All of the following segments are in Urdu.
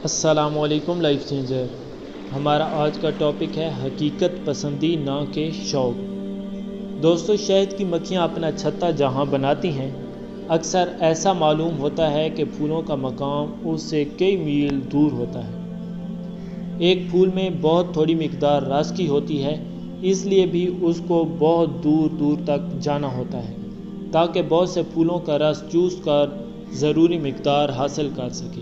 السلام علیکم لائف چینجر۔ ہمارا آج کا ٹاپک ہے حقیقت پسندی نہ کہ شوق۔ دوستو، شہد کی مکھیاں اپنا چھتا جہاں بناتی ہیں، اکثر ایسا معلوم ہوتا ہے کہ پھولوں کا مقام اس سے کئی میل دور ہوتا ہے۔ ایک پھول میں بہت تھوڑی مقدار رس کی ہوتی ہے، اس لیے بھی اس کو بہت دور دور تک جانا ہوتا ہے تاکہ بہت سے پھولوں کا رس چوس کر ضروری مقدار حاصل کر سکے۔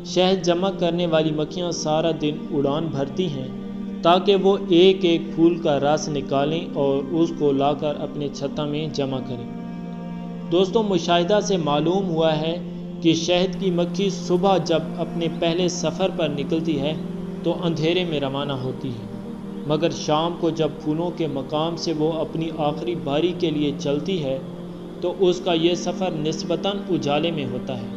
شہد جمع کرنے والی مکھیاں سارا دن اڑان بھرتی ہیں تاکہ وہ ایک ایک پھول کا رس نکالیں اور اس کو لا کر اپنے چھتا میں جمع کریں۔ دوستوں، مشاہدہ سے معلوم ہوا ہے کہ شہد کی مکھی صبح جب اپنے پہلے سفر پر نکلتی ہے تو اندھیرے میں روانہ ہوتی ہے، مگر شام کو جب پھولوں کے مقام سے وہ اپنی آخری باری کے لیے چلتی ہے تو اس کا یہ سفر نسبتاً اجالے میں ہوتا ہے۔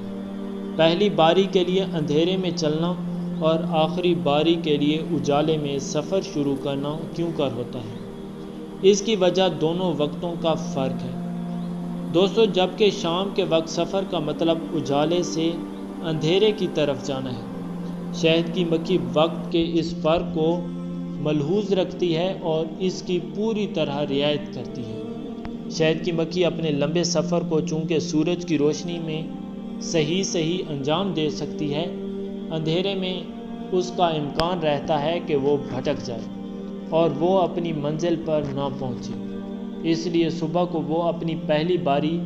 پہلی باری کے لیے اندھیرے میں چلنا اور آخری باری کے لیے اجالے میں سفر شروع کرنا کیوں کر ہوتا ہے؟ اس کی وجہ دونوں وقتوں کا فرق ہے۔ دوستو، جبکہ شام کے وقت سفر کا مطلب اجالے سے اندھیرے کی طرف جانا ہے، شہد کی مکھی وقت کے اس فرق کو ملحوظ رکھتی ہے اور اس کی پوری طرح رعایت کرتی ہے۔ شہد کی مکھی اپنے لمبے سفر کو چونکہ سورج کی روشنی میں صحیح انجام دے سکتی ہے، اندھیرے میں اس کا امکان رہتا ہے کہ وہ بھٹک جائے اور وہ اپنی منزل پر نہ پہنچے۔ اس لیے صبح کو وہ اپنی پہلی باری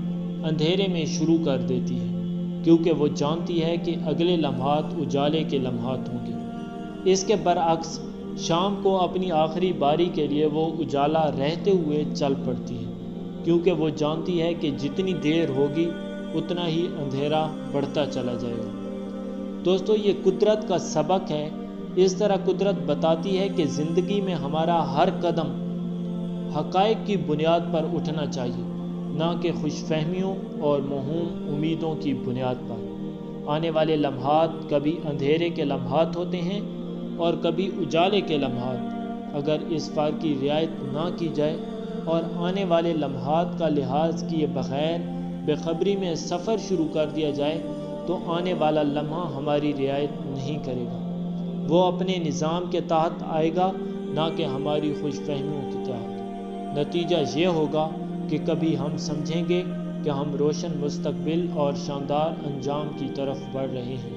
اندھیرے میں شروع کر دیتی ہے، کیونکہ وہ جانتی ہے کہ اگلے لمحات اجالے کے لمحات ہوں گے۔ اس کے برعکس شام کو اپنی آخری باری کے لیے وہ اجالا رہتے ہوئے چل پڑتی ہے، کیونکہ وہ جانتی ہے کہ جتنی دیر ہوگی اتنا ہی اندھیرا بڑھتا چلا جائے گا۔ دوستو، یہ قدرت کا سبق ہے۔ اس طرح قدرت بتاتی ہے کہ زندگی میں ہمارا ہر قدم حقائق کی بنیاد پر اٹھنا چاہیے، نہ کہ خوش فہمیوں اور موہوم امیدوں کی بنیاد پر۔ آنے والے لمحات کبھی اندھیرے کے لمحات ہوتے ہیں اور کبھی اجالے کے لمحات۔ اگر اس فرق کی رعایت نہ کی جائے اور آنے والے لمحات کا لحاظ کیے بغیر بے خبری میں سفر شروع کر دیا جائے تو آنے والا لمحہ ہماری رعایت نہیں کرے گا، وہ اپنے نظام کے تحت آئے گا، نہ کہ ہماری خوش فہمیوں کے تحت۔ نتیجہ یہ ہوگا کہ کبھی ہم سمجھیں گے کہ ہم روشن مستقبل اور شاندار انجام کی طرف بڑھ رہے ہیں،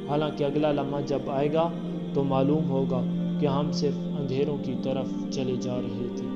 حالانکہ اگلا لمحہ جب آئے گا تو معلوم ہوگا کہ ہم صرف اندھیروں کی طرف چلے جا رہے تھے۔